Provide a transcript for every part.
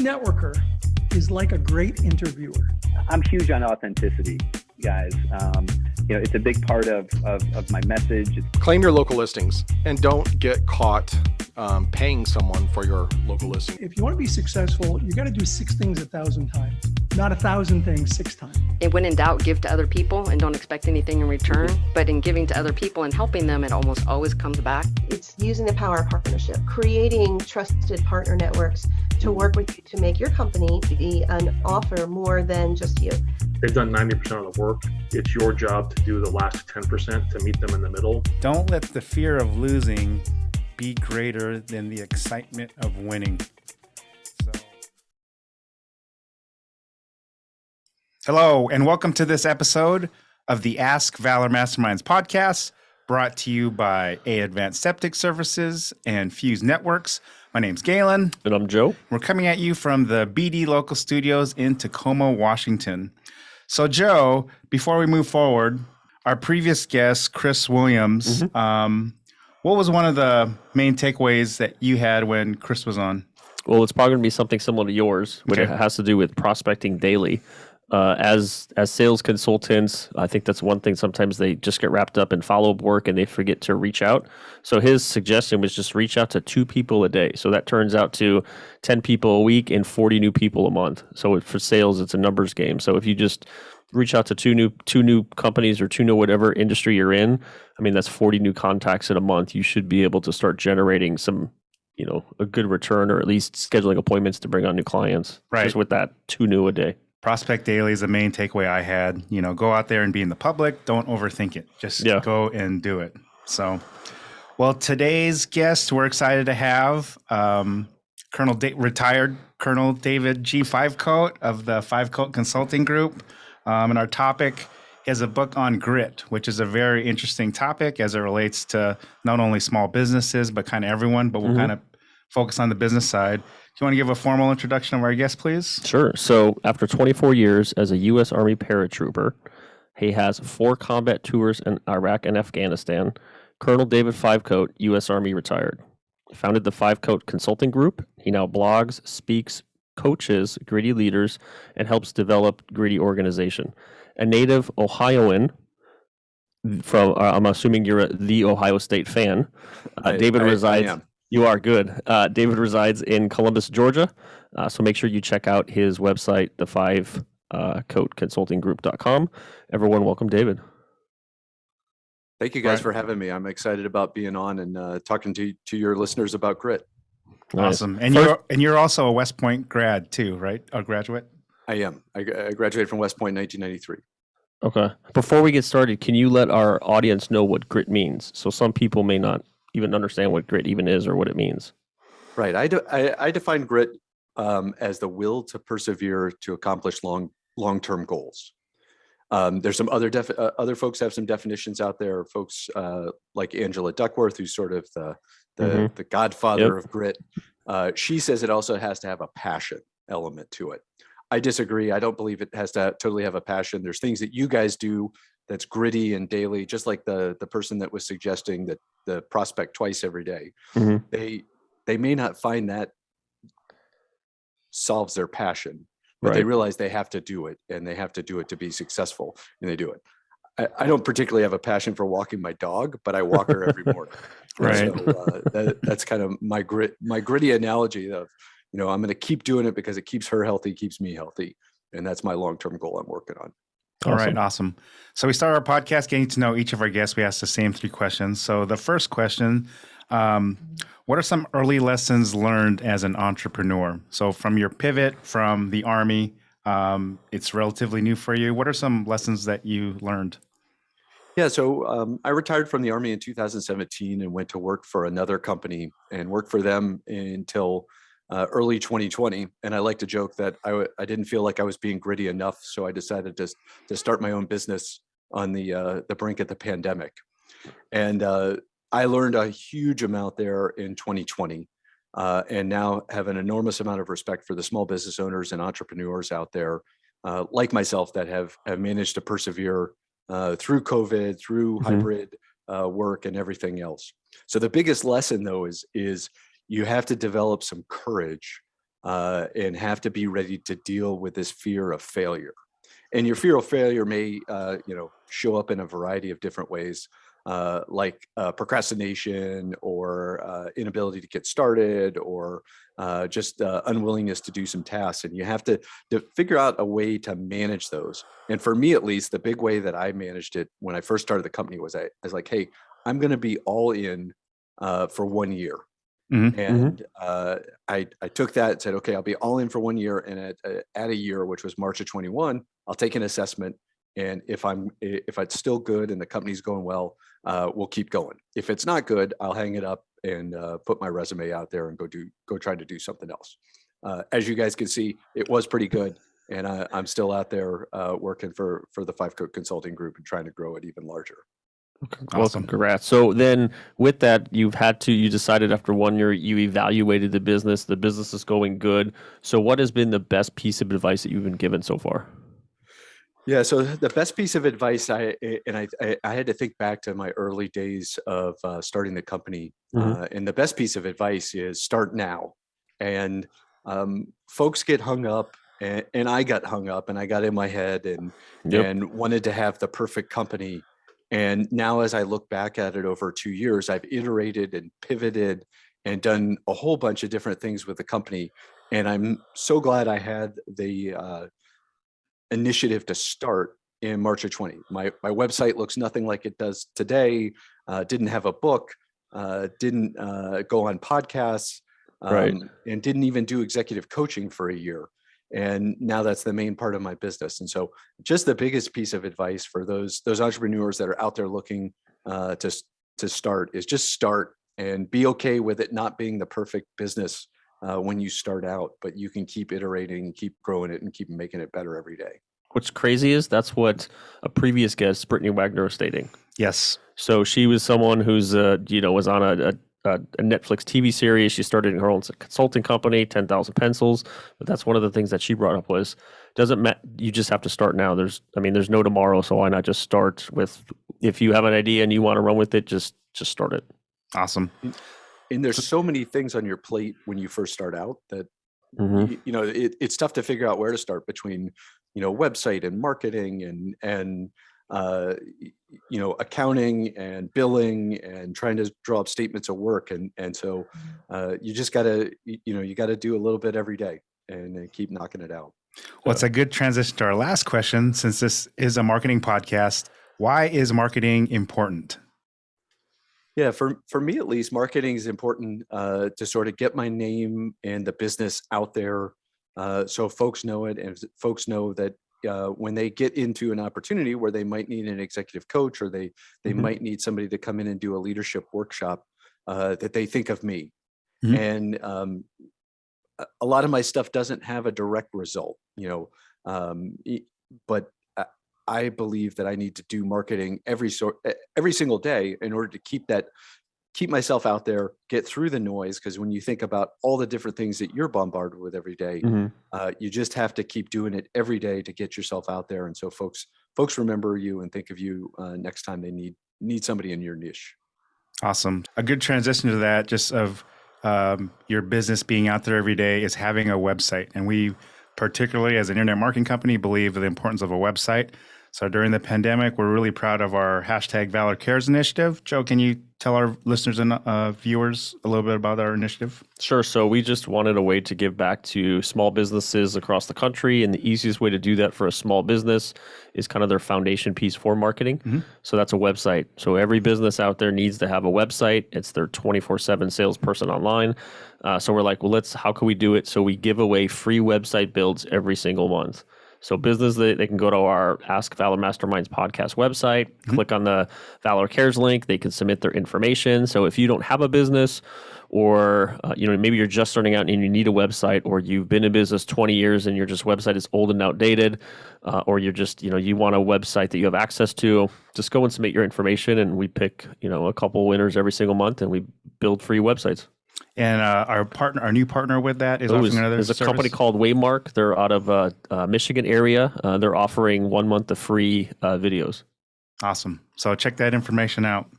networker is like a great interviewer. I'm huge on authenticity, guys. It's a big part of my message. Claim your local listings and don't get caught paying someone for your local listing. If you want to be successful, you got to do 6 things 1,000 times, not 1,000 things 6 times. And when in doubt, give to other people and don't expect anything in return. But in giving to other people and helping them, it almost always comes back. It's using the power of partnership, creating trusted partner networks to work with you to make your company be an offer more than just you. They've done 90% of the work. It's your job to do the last 10% to meet them in the middle. Don't let the fear of losing be greater than the excitement of winning. Hello, and welcome to this episode of the Ask Valor Masterminds podcast, brought to you by A Advanced Septic Services and Fuse Networks. My name's Galen. And I'm Joe. We're coming at you from the BD Local Studios in Tacoma, Washington. So, Joe, before we move forward, our previous guest, Chris Williams, what was one of the main takeaways that you had when Chris was on? Well, it's probably going to be something similar to yours, which Okay. has to do with prospecting daily. As sales consultants, I think that's one thing. Sometimes they just get wrapped up in follow-up work and they forget to reach out. So his suggestion was just reach out to 2 people a day. So that turns out to 10 people a week and 40 new people a month. So for sales, it's a numbers game. So if you just reach out to two new companies or 2 new whatever industry you're in, I mean, that's 40 new contacts in a month. You should be able to start generating some, a good return, or at least scheduling appointments to bring on new clients. Right. Just with that 2 new a day. Prospect daily is the main takeaway I had. Go out there and be in the public. Don't overthink it. Just go and do it. So, well, today's guest, we're excited to have retired Colonel David G. Fivecoat of the Fivecoat Consulting Group. And our topic is a book on grit, which is a very interesting topic as it relates to not only small businesses, but kind of everyone. But we'll kind of focus on the business side. Do you want to give a formal introduction of our guest, please? Sure. So after 24 years as a U.S. Army paratrooper, he has 4 combat tours in Iraq and Afghanistan. Colonel David Fivecoat, U.S. Army retired. Founded the Fivecoat Consulting Group. He now blogs, speaks, coaches gritty leaders, and helps develop gritty organization. A native Ohioan from, I'm assuming you're the Ohio State fan. David resides. I am. You are good. David resides in Columbus, Georgia. So make sure you check out his website, the fivecoatconsultinggroup.com. Everyone, welcome David. Thank you guys for having me. I'm excited about being on and talking to your listeners about grit. Nice. Awesome. And you're also a West Point grad too, right? A graduate? I am. I graduated from West Point in 1993. Okay. Before we get started, can you let our audience know what grit means? So some people may not even understand what grit even is or what it means. Right. I define grit as the will to persevere to accomplish long-term goals. There's some other folks have some definitions out there. Folks like Angela Duckworth, who's sort of the godfather of grit. She says it also has to have a passion element to it. I disagree. I don't believe it has to totally have a passion. There's things that you guys do that's gritty and daily, just like the person that was suggesting that the prospect twice every day. They may not find that solves their passion, but they realize they have to do it, and they have to do it to be successful, and they do it. I don't particularly have a passion for walking my dog, but I walk her every morning. Right. So that's kind of my gritty analogy of, I'm going to keep doing it because it keeps her healthy, keeps me healthy. And that's my long-term goal I'm working on. All right. Awesome. So we start our podcast getting to know each of our guests. We ask the same 3 questions. So the first question, what are some early lessons learned as an entrepreneur? So from your pivot from the Army, it's relatively new for you. What are some lessons that you learned? Yeah, so I retired from the Army in 2017 and went to work for another company and worked for them until early 2020. And I like to joke that I didn't feel like I was being gritty enough, so I decided to start my own business on the brink of the pandemic. And I learned a huge amount there in 2020, and now have an enormous amount of respect for the small business owners and entrepreneurs out there, like myself, that have managed to persevere through COVID, through hybrid work and everything else. So the biggest lesson, though, is you have to develop some courage and have to be ready to deal with this fear of failure. And your fear of failure may, show up in a variety of different ways, like procrastination or inability to get started, or just unwillingness to do some tasks. And you have to figure out a way to manage those. And for me, at least, the big way that I managed it when I first started the company was I was like, hey, I'm going to be all in for 1 year. And I took that and said, okay, I'll be all in for 1 year. And at a year, which was March of 21, I'll take an assessment. And if it's still good and the company's going well, we'll keep going. If it's not good, I'll hang it up and put my resume out there and go try to do something else. As you guys can see, it was pretty good. And I'm still out there working for the Fivecoat Consulting Group and trying to grow it even larger. Okay, Awesome. awesome. Congrats. So then with that, you decided after 1 year, you evaluated the business is going good. So what has been the best piece of advice that you've been given so far? Yeah, so the best piece of advice, I had to think back to my early days of starting the company, and the best piece of advice is start now. And folks get hung up, and I got hung up, and I got in my head and wanted to have the perfect company. And now, as I look back at it over 2 years, I've iterated and pivoted and done a whole bunch of different things with the company. And I'm so glad I had the initiative to start in March of 20. My website looks nothing like it does today. Didn't have a book, didn't go on podcasts, and didn't even do executive coaching for a year. And now that's the main part of my business. And so just the biggest piece of advice for those entrepreneurs that are out there looking to start is just start and be okay with it not being the perfect business when you start out, but you can keep iterating, keep growing it, and keep making it better every day. What's crazy is that's what a previous guest, Brittany Wagner, was stating. Yes. So she was someone who's, was on a Netflix TV series. She started her own consulting company, 10,000 Pencils. But that's one of the things that she brought up was, doesn't matter. You just have to start now. There's no tomorrow. So why not just start with, if you have an idea and you want to run with it, just start it. Awesome. And there's so many things on your plate when you first start out that, it's tough to figure out where to start between, website and marketing and accounting and billing and trying to draw up statements of work. And so you just gotta, you gotta do a little bit every day and keep knocking it out. Well, it's a good transition to our last question. Since this is a marketing podcast, why is marketing important? Yeah, for me at least, marketing is important to sort of get my name and the business out there, so folks know it, and folks know that when they get into an opportunity where they might need an executive coach or they might need somebody to come in and do a leadership workshop, that they think of me. And a lot of my stuff doesn't have a direct result, but I believe that I need to do marketing every single day in order to keep myself out there, get through the noise. Because when you think about all the different things that you're bombarded with every day, you just have to keep doing it every day to get yourself out there. And so folks remember you and think of you next time they need somebody in your niche. Awesome. A good transition to that, just of your business being out there every day, is having a website. And we, particularly as an internet marketing company, believe in the importance of a website. So during the pandemic, we're really proud of our #Valor Cares initiative. Joe, can you tell our listeners and viewers a little bit about our initiative? Sure. So we just wanted a way to give back to small businesses across the country. And the easiest way to do that for a small business is kind of their foundation piece for marketing. So that's a website. So every business out there needs to have a website. It's their 24/7 salesperson online. So we're like, well, how can we do it? So we give away free website builds every single month. So business, they can go to our Ask Valor Masterminds podcast website, click on the Valor Cares link. They can submit their information. So if you don't have a business, or maybe you're just starting out and you need a website, or you've been in business 20 years and your website is old and outdated, or you're just, you want a website that you have access to, just go and submit your information, and we pick, a couple winners every single month, and we build free websites. And our new partner with that is offering another There's a service? company called Waymark. They're out of Michigan area. They're offering 1 month of free videos. Awesome. So check that information out.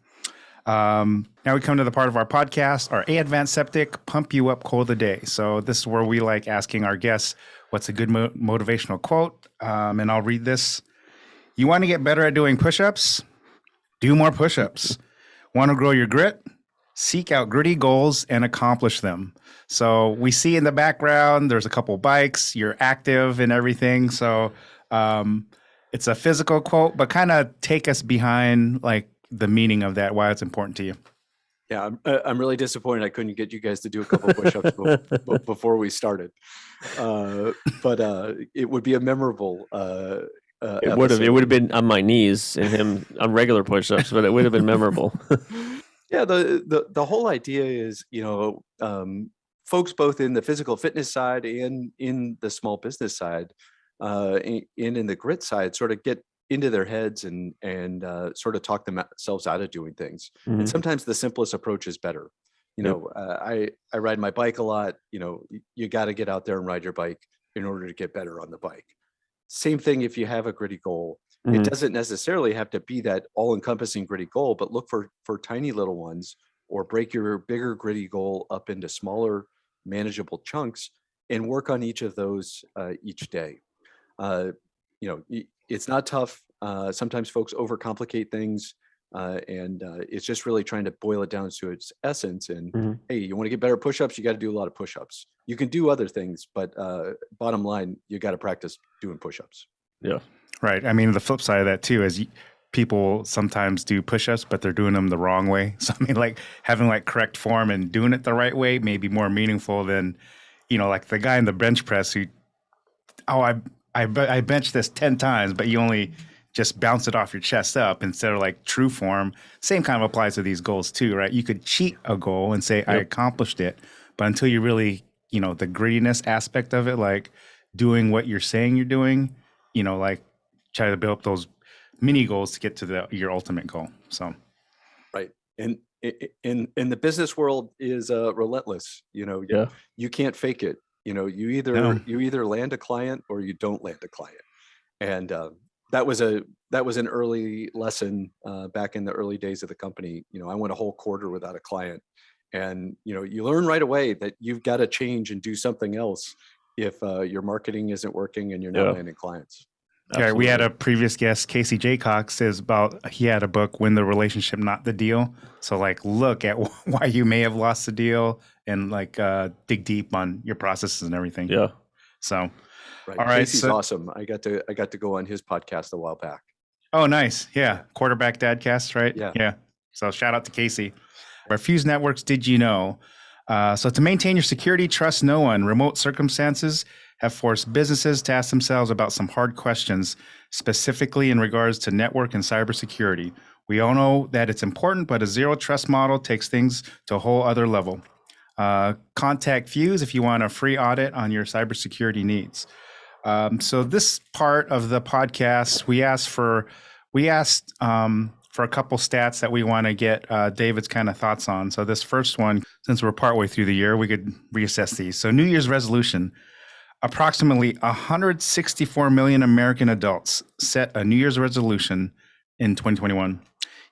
Now we come to the part of our podcast, our Advanced Septic Pump You Up Quote of the Day. So this is where we like asking our guests, what's a good motivational quote? And I'll read this. You want to get better at doing push-ups? Do more push-ups. Want to grow your grit? Seek out gritty goals and accomplish them. So we see in the background, there's a couple bikes, you're active and everything. So it's a physical quote, but kind of take us behind like the meaning of that, why it's important to you. Yeah, I'm really disappointed I couldn't get you guys to do a couple push-ups before we started. But it would be a memorable it would have been on my knees and him on regular push-ups, but it would have been memorable. Yeah, the whole idea is, folks both in the physical fitness side and in the small business side, and in the grit side, sort of get into their heads and sort of talk themselves out of doing things. Mhm. And sometimes the simplest approach is better. I ride my bike a lot. You got to get out there and ride your bike in order to get better on the bike. Same thing if you have a gritty goal. Mhm. It doesn't necessarily have to be that all-encompassing gritty goal, but look for tiny little ones, or break your bigger gritty goal up into smaller, manageable chunks, and work on each of those each day. It's not tough. Sometimes folks overcomplicate things, and it's just really trying to boil it down to its essence. And Mhm. hey, you want to get better at push-ups, you got to do a lot of push-ups. You can do other things, but bottom line, you got to practice doing push-ups. Yeah. Right. I mean, the flip side of that too is people sometimes do push-ups, but they're doing them the wrong way. So I mean, like having like correct form and doing it the right way may be more meaningful than, like the guy in the bench press who, I benched this 10 times, but you only just bounce it off your chest up instead of like true form. Same kind of applies to these goals too, right? You could cheat a goal and say, I accomplished it, but until you really, the grittiness aspect of it, like doing what you're saying you're doing, like try to build up those mini goals to get to your ultimate goal. So, right. And in the business world is relentless. Yeah. You can't fake it. You either land a client or you don't land a client. And that was an early lesson back in the early days of the company. I went a whole quarter without a client, and you learn right away that you've got to change and do something else if your marketing isn't working and you're not landing clients. yeah, we had a previous guest, Casey Jaycock, says about he had a book, Win the Relationship, Not the Deal. So like look at why you may have lost the deal and like dig deep on your processes and everything. Yeah. So right. All right. Casey's awesome. I got to go on his podcast a while back. Oh, nice. Yeah. Quarterback Dadcast, right? Yeah. Yeah. So shout out to Casey. Our Fuse Networks, did you know? So to maintain your security, trust no one. Remote circumstances have forced businesses to ask themselves about some hard questions, specifically in regards to network and cybersecurity. We all know that it's important, but a zero trust model takes things to a whole other level. Contact Fuse if you want a free audit on your cybersecurity needs. So this part of the podcast, we asked for a couple stats that we want to get David's kind of thoughts on. So this first one, since we're partway through the year, we could reassess these. So New Year's resolution, approximately 164 million American adults set a New Year's resolution in 2021.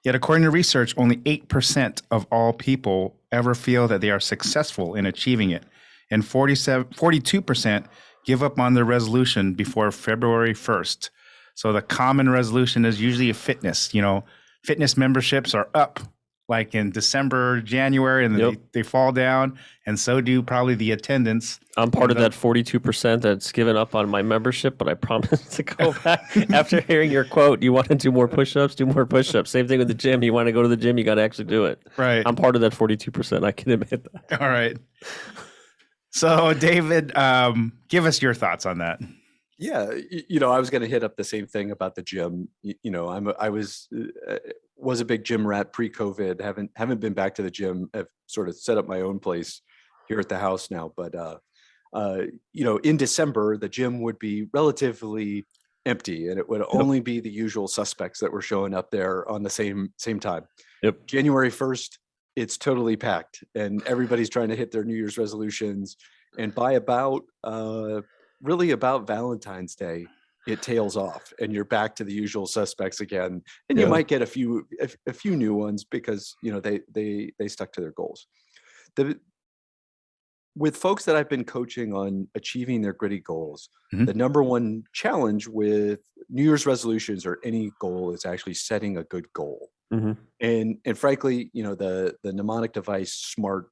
Yet according to research, only 8% of all people ever feel that they are successful in achieving it. And 42% give up on their resolution before February 1st. So the common resolution is usually a fitness. Fitness memberships are up like in December, January, and then they fall down. And so do probably the attendance. I'm part of that 42% that's given up on my membership, but I promise to go back. After hearing your quote, you want to do more push-ups, do more push-ups. Same thing with the gym. You want to go to the gym, you got to actually do it. Right. I'm part of that 42%. I can admit that. All right. So David, give us your thoughts on that. Yeah, I was going to hit up the same thing about the gym. I was a big gym rat pre-COVID. Haven't been back to the gym. I've sort of set up my own place here at the house now. But in December, the gym would be relatively empty, and it would only be the usual suspects that were showing up there on the same time. Yep. January 1st, it's totally packed, and everybody's trying to hit their New Year's resolutions. And by about Valentine's Day, it tails off and you're back to the usual suspects again. And you Yeah. might get a few new ones because, they stuck to their goals. With folks that I've been coaching on achieving their gritty goals, Mhm. the number one challenge with New Year's resolutions or any goal is actually setting a good goal. Mhm. And frankly, the mnemonic device, smart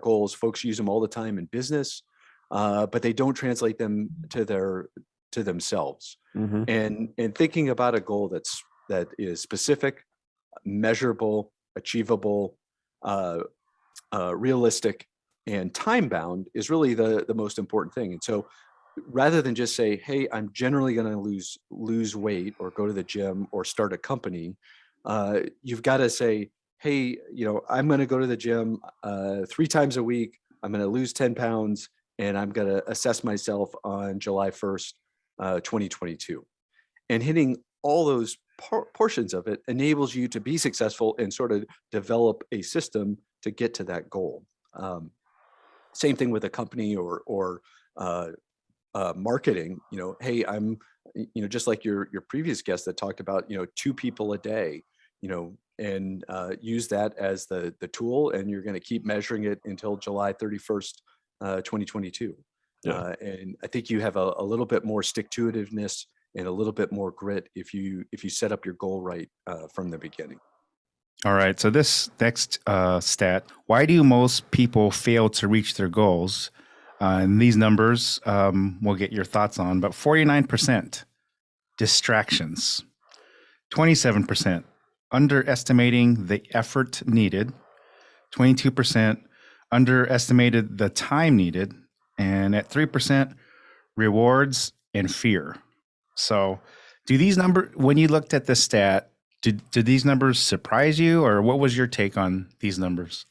goals, folks use them all the time in business, but they don't translate them to themselves. Mhm. And thinking about a goal that is specific, measurable, achievable, realistic, and time bound is really the most important thing. And so rather than just say, hey, I'm generally going to lose weight or go to the gym or start a company, you've got to say, hey, I'm going to go to the gym 3 times a week. I'm going to lose 10 pounds and I'm going to assess myself on July 1st, 2022. And hitting all those portions of it enables you to be successful and sort of develop a system to get to that goal. Same thing with a company or marketing. Hey, I'm, just like your previous guest that talked about, 2 people a day, and use that as the tool, and you're going to keep measuring it until July 31st, 2022. Yeah. And I think you have a little bit more stick-to-itiveness and a little bit more grit if you set up your goal right from the beginning. All right. So this next stat, why do most people fail to reach their goals? And these numbers we'll get your thoughts on, but 49% distractions, 27% underestimating the effort needed, 22% underestimated the time needed, and at 3%, rewards and fear. So do these numbers, when you looked at the stat, did these numbers surprise you, or what was your take on these numbers?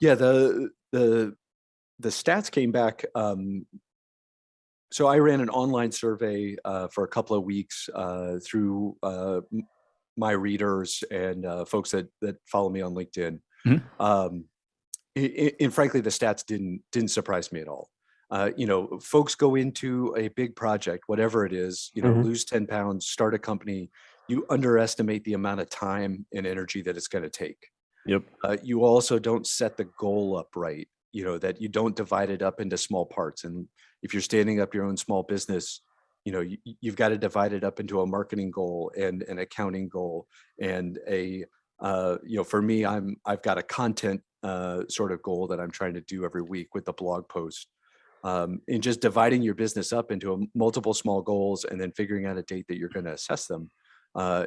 Yeah, the stats came back. So I ran an online survey for a couple of weeks through my readers and folks that follow me on LinkedIn. Mhm. And frankly, the stats didn't surprise me at all. Folks go into a big project, whatever it is, Mhm. lose 10 pounds, start a company. You underestimate the amount of time and energy that it's going to take. Yep. You also don't set the goal up right, that you don't divide it up into small parts. And if you're standing up your own small business, you've got to divide it up into a marketing goal and an accounting goal and for me, I've got a content sort of goal that I'm trying to do every week with the blog post. And just dividing your business up into multiple small goals and then figuring out a date that you're going to assess them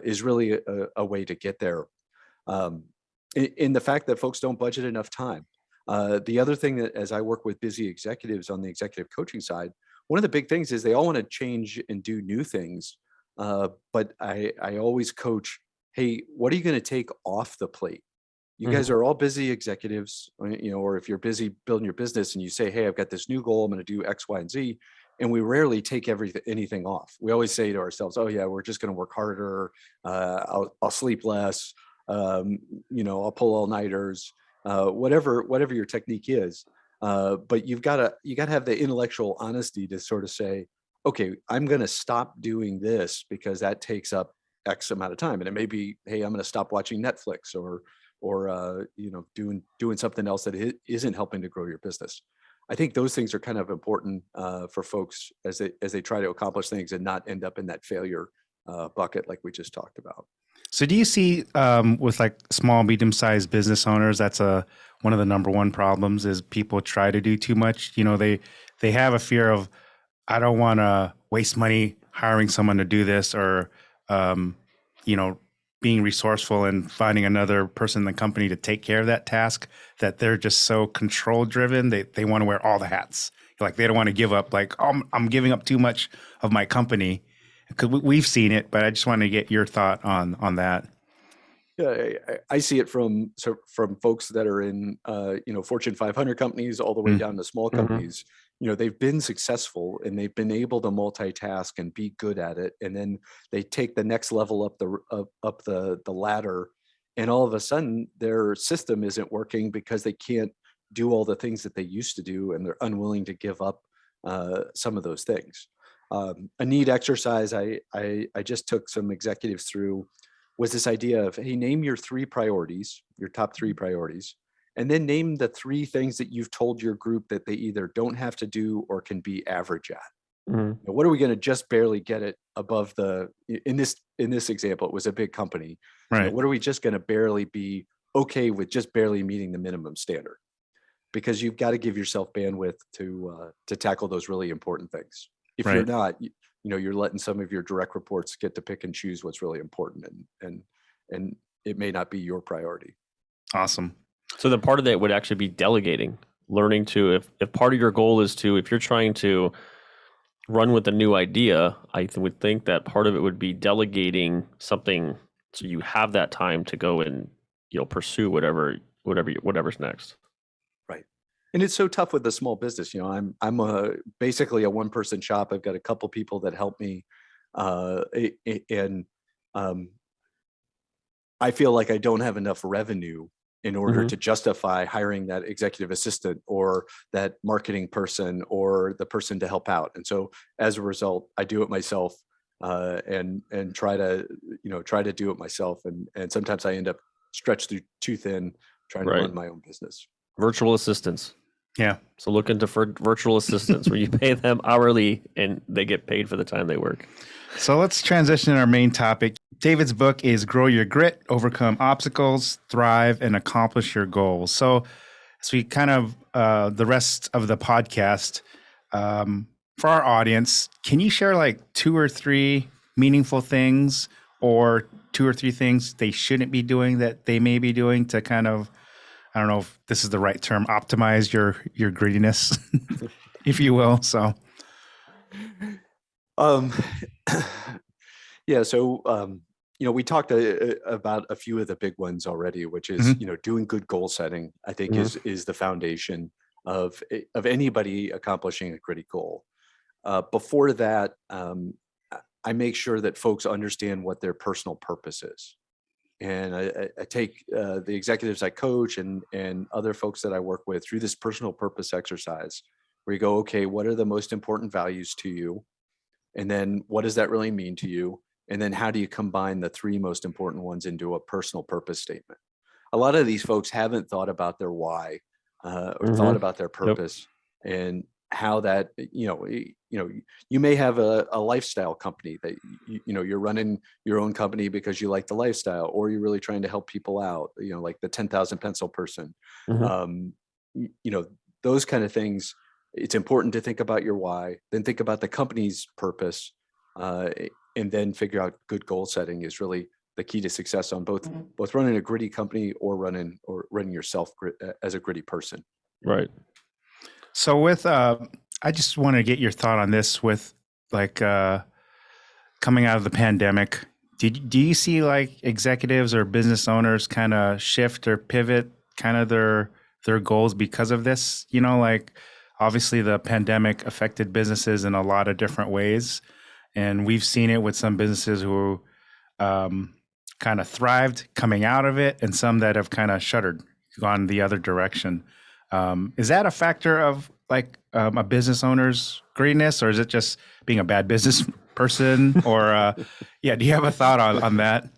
is really a way to get there. In the fact that folks don't budget enough time. The other thing that, as I work with busy executives on the executive coaching side, one of the big things is they all want to change and do new things. But I always coach, hey, what are you going to take off the plate? You guys are all busy executives, or if you're busy building your business and you say, hey, I've got this new goal, I'm going to do X, Y, and Z. And we rarely take anything off. We always say to ourselves, oh yeah, we're just going to work harder. I'll sleep less. I'll pull all-nighters, whatever your technique is. But you got to have the intellectual honesty to sort of say, okay, I'm going to stop doing this because that takes up X amount of time. And it may be, hey, I'm going to stop watching Netflix or doing something else that isn't helping to grow your business. I think those things are kind of important for folks as they try to accomplish things and not end up in that failure bucket like we just talked about. So do you see with like small, medium-sized business owners, that's one of the number one problems is people try to do too much. They have a fear of, I don't want to waste money hiring someone to do this, or being resourceful and finding another person in the company to take care of that task, that they're just so control driven. They want to wear all the hats. Like they don't want to give up, like, oh, I'm giving up too much of my company. Because we've seen it, but I just want to get your thought on that. Yeah, I see it from folks that are in Fortune 500 companies all the way down to small companies. They've been successful and they've been able to multitask and be good at it, and then they take the next level up the ladder, and all of a sudden their system isn't working because they can't do all the things that they used to do, and they're unwilling to give up some of those things. a neat exercise I just took some executives through was this idea of, hey, name your 3 priorities, your top 3 priorities, and then name the 3 things that you've told your group that they either don't have to do or can be average at. Mhm. Now, what are we going to just barely get it above in this example, it was a big company. Right. What are we just going to barely be okay with just barely meeting the minimum standard? Because you've got to give yourself bandwidth to tackle those really important things. If you're Right. not, you're letting some of your direct reports get to pick and choose what's really important, and it may not be your priority. Awesome. So the part of that would actually be delegating, learning to, if part of your goal is to, if you're trying to run with a new idea, I would think that part of it would be delegating something so you have that time to go and pursue whatever's next. Right. And it's so tough with a small business. I'm basically a one-person shop. I've got a couple people that help me, and I feel like I don't have enough revenue in order to justify hiring that executive assistant or that marketing person or the person to help out. And so as a result, I do it myself, and try to do it myself. And sometimes I end up stretched too thin trying to run my own business. Virtual assistants. Yeah. So look into virtual assistants where you pay them hourly and they get paid for the time they work. So let's transition to our main topic. David's book is Grow Your Grit, Overcome Obstacles, Thrive, and Accomplish Your Goals. So as we kind of, the rest of the podcast, for our audience, can you share like 2 or 3 meaningful things or 2 or 3 things they shouldn't be doing that they may be doing to kind of, I don't know if this is the right term, optimize your grittiness, if you will. So, yeah. So, we talked about a few of the big ones already, which is, doing good goal setting, I think is the foundation of anybody accomplishing a gritty goal. Before that, I make sure that folks understand what their personal purpose is. And I take the executives I coach and other folks that I work with through this personal purpose exercise where you go, okay, what are the most important values to you? And then what does that really mean to you? And then how do you combine the 3 most important ones into a personal purpose statement? A lot of these folks haven't thought about their why or thought about their purpose and how that, you may have a lifestyle company that, you're running your own company because you like the lifestyle, or you're really trying to help people out, like the 10,000 pencil person. Those kind of things. It's important to think about your why, then think about the company's purpose, and then figure out good goal setting is really the key to success on both running a gritty company or running yourself as a gritty person. Right. So with, I just want to get your thought on this with like coming out of the pandemic. Do you see like executives or business owners kind of shift or pivot kind of their goals because of this? Like obviously the pandemic affected businesses in a lot of different ways. And we've seen it with some businesses who kind of thrived coming out of it and some that have kind of shuttered, gone the other direction. Is that a factor of like a business owner's greediness, or is it just being a bad business person? Or do you have a thought on that?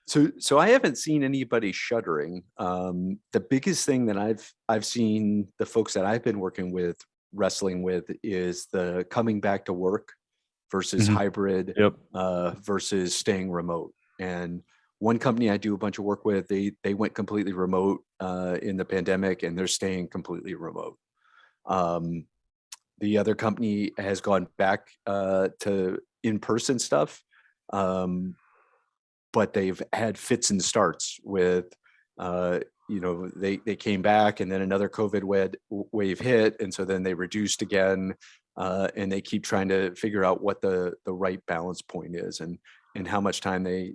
So I haven't seen anybody shuddering. The biggest thing that I've seen the folks that I've been working with wrestling with is the coming back to work versus hybrid versus staying remote. And one company I do a bunch of work with, they went completely remote in the pandemic, and they're staying completely remote. The other company has gone back to in-person stuff, but they've had fits and starts with, they came back and then another COVID wave hit, and so then they reduced again, and they keep trying to figure out what the right balance point is and how much time they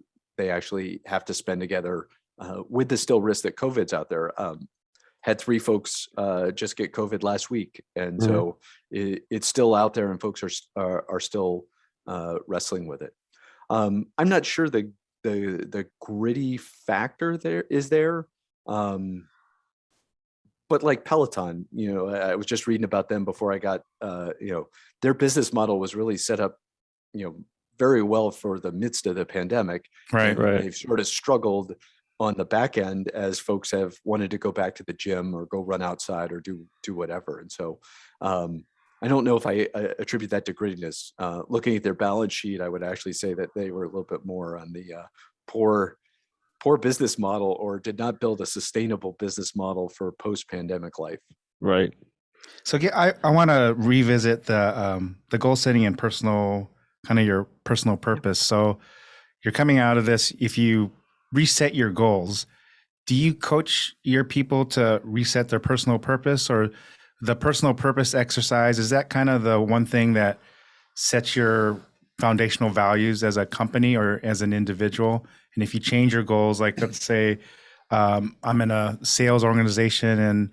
actually have to spend together with the still risk that COVID's out there. Had 3 folks just get COVID last week, and so it's still out there, and folks are still wrestling with it. I'm not sure the gritty factor there is there, but but like Peloton, I was just reading about them before I got, their business model was really set up, very well for the midst of the pandemic. Right. And Right. they've sort of struggled on the back end as folks have wanted to go back to the gym or go run outside or do whatever. And so I don't know if I attribute that to grittiness. Looking at their balance sheet, I would actually say that they were a little bit more on the poor business model, or did not build a sustainable business model for post-pandemic life. Right. So I want to revisit the goal setting and your personal purpose. So you're coming out of this. If you reset your goals, do you coach your people to reset their personal purpose, or the personal purpose exercise? Is that kind of the one thing that sets your foundational values as a company or as an individual? And if you change your goals, like let's say I'm in a sales organization, and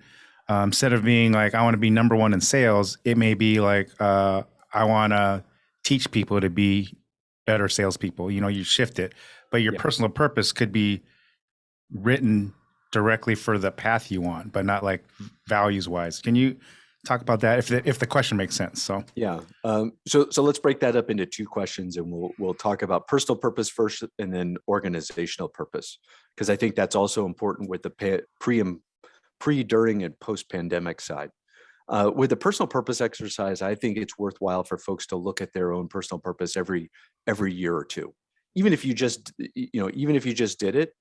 instead of being like, I want to be number one in sales, it may be like, I want to teach people to be better salespeople. You shift it, but your personal purpose could be written directly for the path you want, but not like values wise. Can you talk about that if the question makes sense? So yeah. So let's break that up into two questions, and we'll talk about personal purpose first, and then organizational purpose, because I think that's also important with the pre, during, and post-pandemic side. With the personal purpose exercise, I think it's worthwhile for folks to look at their own personal purpose every year or two. Even if you just did it,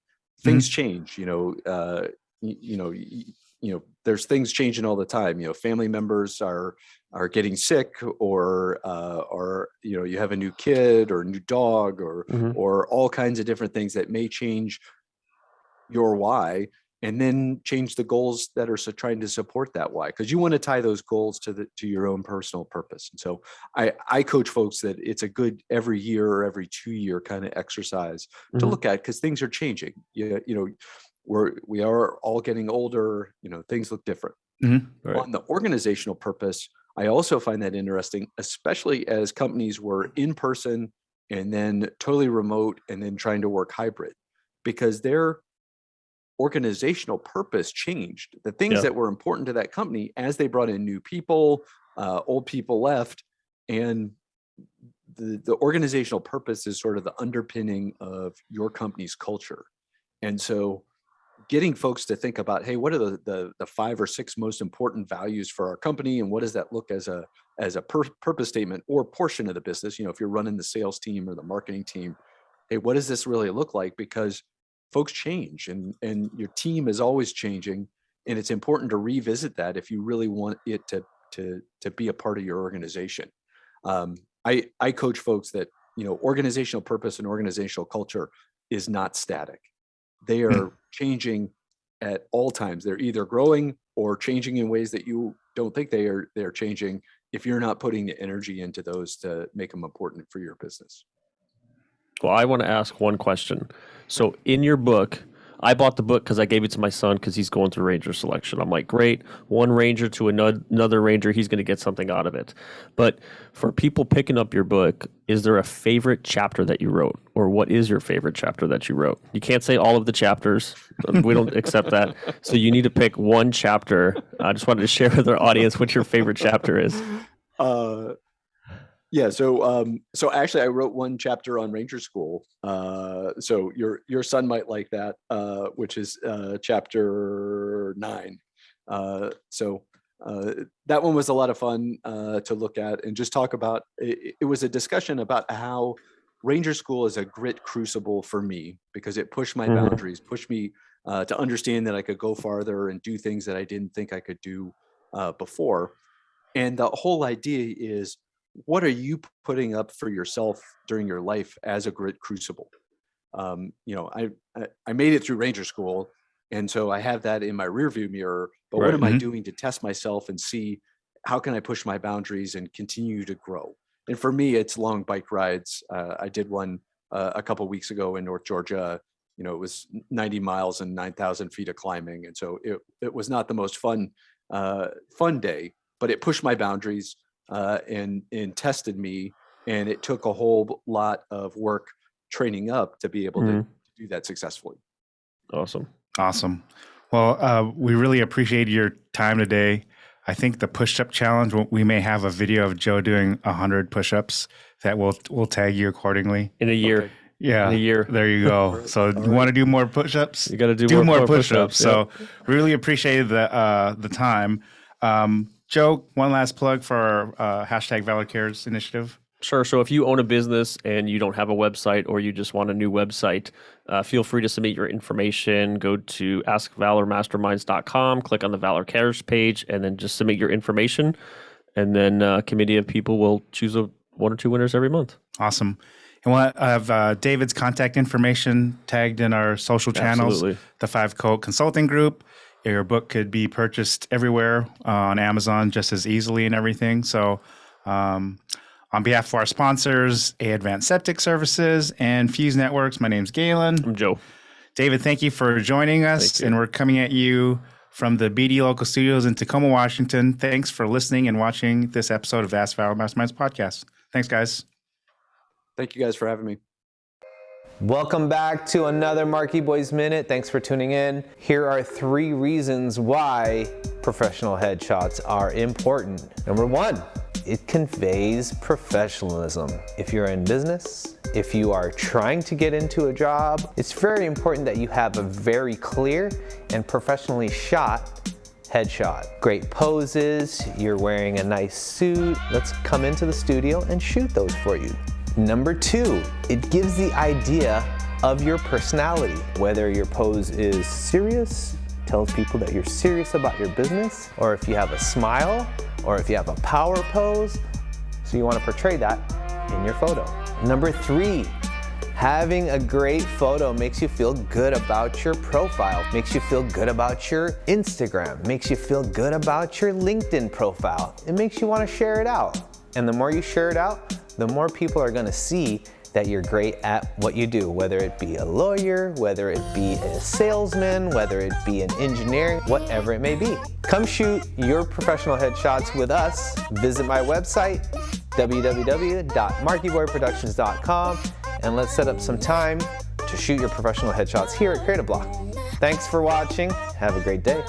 things change. There's things changing all the time. Family members are getting sick, or you have a new kid or a new dog, or all kinds of different things that may change your why, and then change the goals that are trying to support that why, because you want to tie those goals to your own personal purpose. And so I coach folks that it's a good every year or every 2 year kind of exercise to look at, because things are changing. We are all getting older. Things look different. Right. On the organizational purpose, I also find that interesting, especially as companies were in person and then totally remote and then trying to work hybrid, because their organizational purpose changed. The things that were important to that company, as they brought in new people, old people left, and the organizational purpose is sort of the underpinning of your company's culture. And so getting folks to think about, hey, what are the 5 or 6 most important values for our company, and what does that look as a purpose statement or portion of the business? If you're running the sales team or the marketing team, hey, what does this really look like? Because folks change, and your team is always changing, and it's important to revisit that if you really want it to be a part of your organization. I coach folks that organizational purpose and organizational culture is not static. They are changing at all times. They're either growing or changing in ways that you don't think they're changing, if you're not putting the energy into those to make them important for your business. Well, I want to ask one question. So in your book, I bought the book because I gave it to my son because he's going through ranger selection. I'm like, great, one ranger to another ranger, he's going to get something out of it. But for people picking up your book, is there a favorite chapter that you wrote? Or what is your favorite chapter that you wrote? You can't say all of the chapters. We don't accept that. So you need to pick one chapter. I just wanted to share with our audience what your favorite chapter is. Yeah. So actually I wrote one chapter on Ranger School. So your son might like that, which is chapter 9. So that one was a lot of fun to look at and just talk about. It was a discussion about how Ranger School is a grit crucible for me, because it pushed my boundaries, pushed me to understand that I could go farther and do things that I didn't think I could do before. And the whole idea is, what are you putting up for yourself during your life as a grit crucible? I made it through Ranger School, and so I have that in my rearview mirror. But what am I doing to test myself and see how can I push my boundaries and continue to grow? And for me, it's long bike rides. I did one a couple of weeks ago in North Georgia. It was 90 miles and 9,000 feet of climbing, and so it was not the most fun day, but it pushed my boundaries. And tested me, and it took a whole lot of work training up to be able to do that successfully. Awesome. Well, we really appreciate your time today. I think the push-up challenge, we may have a video of Joe doing 100 push-ups that we'll tag you accordingly. In a year. Okay. Yeah, In a year. there you go. So you want to do more push-ups? You got to do more push-ups. So really appreciated the time. Joe, one last plug for our hashtag Valor Cares initiative. Sure. So if you own a business and you don't have a website or you just want a new website, feel free to submit your information. Go to askvalormasterminds.com, click on the Valor Cares page, and then just submit your information. And then a committee of people will choose one or two winners every month. Awesome. And we'll have David's contact information tagged in our social channels. Absolutely. The Fivecoat Consulting Group. Your book could be purchased everywhere on Amazon just as easily and everything. So on behalf of our sponsors, Advanced Septic Services and Fuse Networks, my name's Galen. I'm Joe. David, thank you for joining us. And we're coming at you from the BD Local Studios in Tacoma, Washington. Thanks for listening and watching this episode of Ask Valor Masterminds podcast. Thanks, guys. Thank you guys for having me. Welcome back to another Marquee Boys Minute. Thanks for tuning in. Here are 3 reasons why professional headshots are important. Number 1, it conveys professionalism. If you're in business, if you are trying to get into a job, it's very important that you have a very clear and professionally shot headshot. Great poses, you're wearing a nice suit. Let's come into the studio and shoot those for you. Number 2, it gives the idea of your personality. Whether your pose is serious, tells people that you're serious about your business, or if you have a smile, or if you have a power pose, so you want to portray that in your photo. Number 3, having a great photo makes you feel good about your profile, makes you feel good about your Instagram, makes you feel good about your LinkedIn profile. It makes you want to share it out. And the more you share it out, the more people are going to see that you're great at what you do, whether it be a lawyer, whether it be a salesman, whether it be in engineering, whatever it may be. Come shoot your professional headshots with us. Visit my website, www.marqueeboyproductions.com, and let's set up some time to shoot your professional headshots here at Creative Block. Thanks for watching. Have a great day.